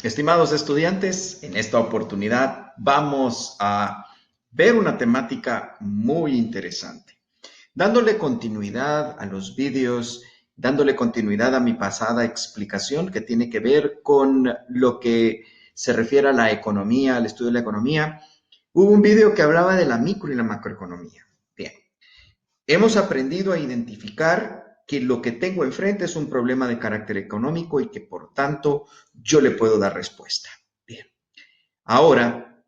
Estimados estudiantes, en esta oportunidad vamos a ver una temática muy interesante, dándole continuidad a los vídeos, dándole continuidad a mi pasada explicación que tiene que ver con lo que se refiere a la economía, al estudio de la economía. Hubo un vídeo que hablaba de la micro y la macroeconomía. Bien, hemos aprendido a identificar que lo que tengo enfrente es un problema de carácter económico y que por tanto yo le puedo dar respuesta. Bien, ahora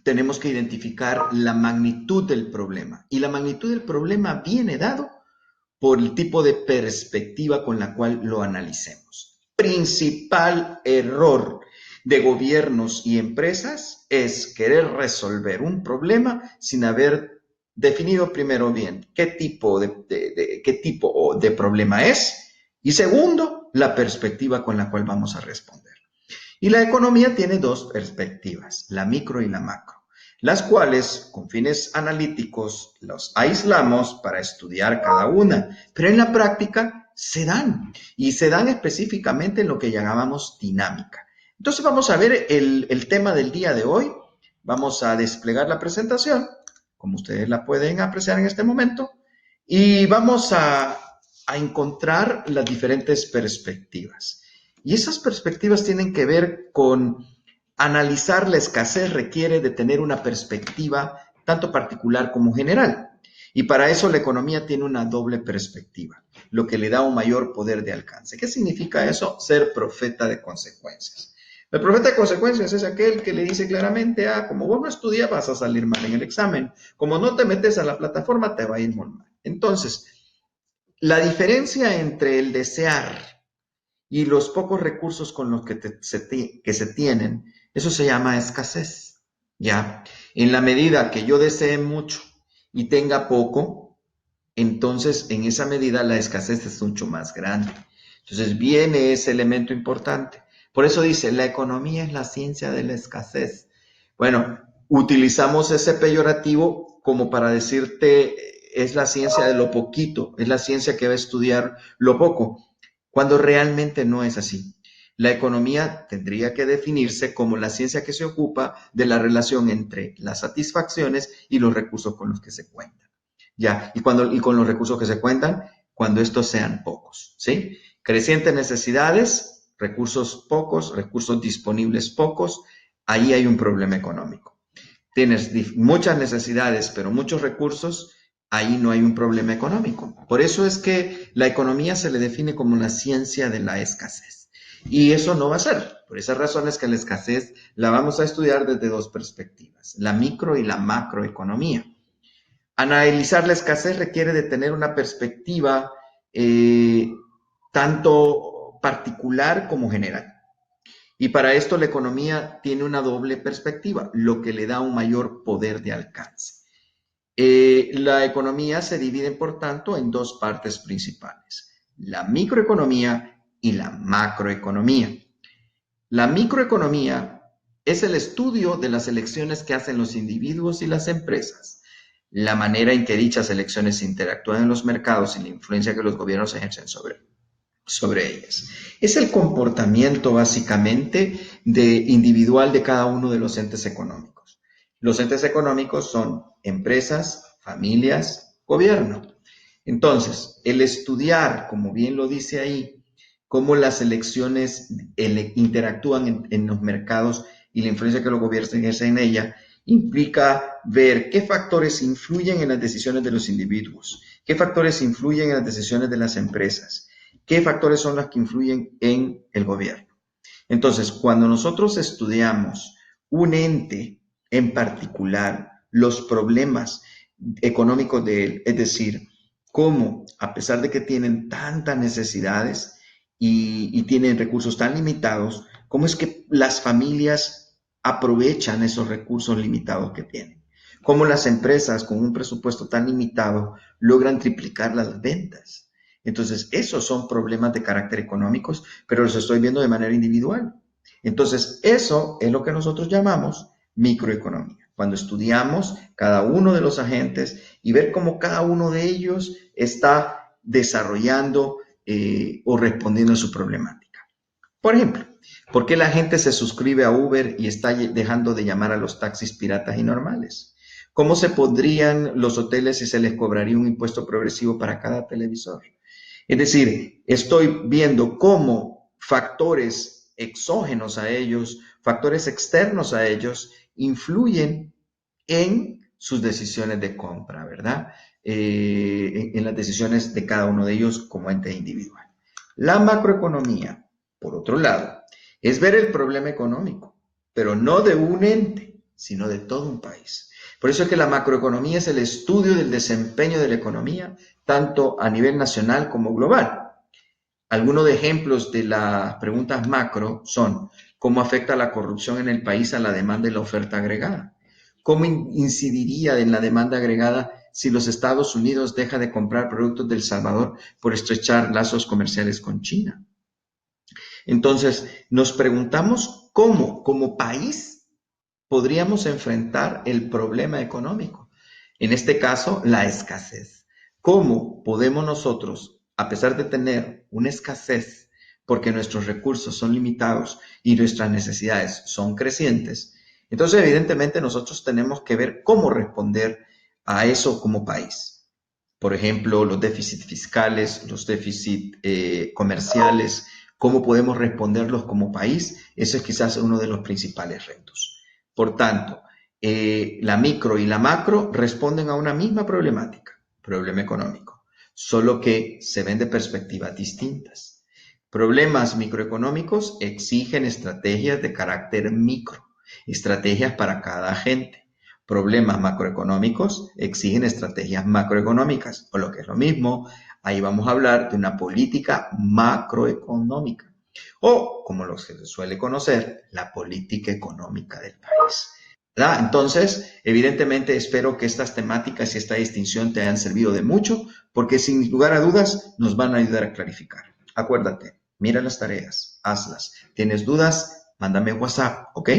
tenemos que identificar la magnitud del problema y la magnitud del problema viene dado por el tipo de perspectiva con la cual lo analicemos. Principal error de gobiernos y empresas es querer resolver un problema sin haber definido primero bien qué tipo de problema es y segundo, la perspectiva con la cual vamos a responder. Y la economía tiene dos perspectivas, la micro y la macro, las cuales con fines analíticos los aislamos para estudiar cada una, pero en la práctica se dan y se dan específicamente en lo que llamamos dinámica. Entonces vamos a ver el tema del día de hoy, vamos a desplegar la presentación, como ustedes la pueden apreciar en este momento, y vamos a encontrar las diferentes perspectivas. Y esas perspectivas tienen que ver con analizar la escasez requiere de tener una perspectiva tanto particular como general. Y para eso la economía tiene una doble perspectiva, lo que le da un mayor poder de alcance. ¿Qué significa eso? Ser profeta de consecuencias. El profeta de consecuencias es aquel que le dice claramente, como vos no estudias vas a salir mal en el examen, como no te metes a la plataforma te va a ir muy mal. Entonces, la diferencia entre el desear y los pocos recursos con los que se tienen, eso se llama escasez, ¿ya? En la medida que yo desee mucho y tenga poco, entonces en esa medida la escasez es mucho más grande. Entonces viene ese elemento importante. Por eso dice, la economía es la ciencia de la escasez. Bueno, utilizamos ese peyorativo como para decirte, es la ciencia de lo poquito, es la ciencia que va a estudiar lo poco, cuando realmente no es así. La economía tendría que definirse como la ciencia que se ocupa de la relación entre las satisfacciones y los recursos con los que se cuentan. ¿Ya? Y con los recursos que se cuentan, cuando estos sean pocos, ¿sí? Crecientes necesidades, recursos pocos, recursos disponibles pocos, ahí hay un problema económico. Tienes muchas necesidades, pero muchos recursos, ahí no hay un problema económico. Por eso es que la economía se le define como una ciencia de la escasez. Y eso no va a ser. Por esas razones que la escasez la vamos a estudiar desde dos perspectivas, la micro y la macroeconomía. Analizar la escasez requiere de tener una perspectiva tanto particular como general. Y para esto la economía tiene una doble perspectiva, lo que le da un mayor poder de alcance. La economía se divide, por tanto, en dos partes principales, la microeconomía y la macroeconomía. La microeconomía es el estudio de las elecciones que hacen los individuos y las empresas, la manera en que dichas elecciones interactúan en los mercados y la influencia que los gobiernos ejercen sobre ellas. Es el comportamiento básicamente individual de cada uno de los entes económicos. Los entes económicos son empresas, familias, gobierno. Entonces, el estudiar, como bien lo dice ahí, cómo las elecciones interactúan en los mercados y la influencia que los gobiernos ejercen en ella, implica ver qué factores influyen en las decisiones de los individuos, qué factores influyen en las decisiones de las empresas, qué factores son los que influyen en el gobierno. Entonces, cuando nosotros estudiamos un ente en particular, los problemas económicos de él, es decir, cómo a pesar de que tienen tantas necesidades y tienen recursos tan limitados, cómo es que las familias aprovechan esos recursos limitados que tienen. Cómo las empresas con un presupuesto tan limitado logran triplicar las ventas. Entonces, esos son problemas de carácter económicos, pero los estoy viendo de manera individual. Entonces, eso es lo que nosotros llamamos microeconomía. Cuando estudiamos cada uno de los agentes y ver cómo cada uno de ellos está desarrollando o respondiendo a su problemática. Por ejemplo, ¿por qué la gente se suscribe a Uber y está dejando de llamar a los taxis piratas y normales? ¿Cómo se pondrían los hoteles si se les cobraría un impuesto progresivo para cada televisor? Es decir, estoy viendo cómo factores exógenos a ellos, factores externos a ellos, influyen en sus decisiones de compra, ¿verdad? En las decisiones de cada uno de ellos como ente individual. La macroeconomía, por otro lado, es ver el problema económico, pero no de un ente, sino de todo un país. Por eso es que la macroeconomía es el estudio del desempeño de la economía, tanto a nivel nacional como global. Algunos de ejemplos de las preguntas macro son: ¿cómo afecta la corrupción en el país a la demanda y la oferta agregada? ¿Cómo incidiría en la demanda agregada si los Estados Unidos deja de comprar productos de El Salvador por estrechar lazos comerciales con China? Entonces, nos preguntamos cómo, como país, podríamos enfrentar el problema económico. En este caso, la escasez. ¿Cómo podemos nosotros, a pesar de tener una escasez, porque nuestros recursos son limitados y nuestras necesidades son crecientes? Entonces, evidentemente, nosotros tenemos que ver cómo responder a eso como país. Por ejemplo, los déficits fiscales, los déficits comerciales, cómo podemos responderlos como país. Eso es quizás uno de los principales retos. Por tanto, la micro y la macro responden a una misma problemática, problema económico, solo que se ven de perspectivas distintas. Problemas microeconómicos exigen estrategias de carácter micro, estrategias para cada agente. Problemas macroeconómicos exigen estrategias macroeconómicas, o lo que es lo mismo, ahí vamos a hablar de una política macroeconómica, o como lo que se suele conocer, la política económica del país. ¿Verdad? Entonces, evidentemente espero que estas temáticas y esta distinción te hayan servido de mucho, porque sin lugar a dudas nos van a ayudar a clarificar. Acuérdate, mira las tareas, hazlas. ¿Tienes dudas? Mándame WhatsApp, ¿ok?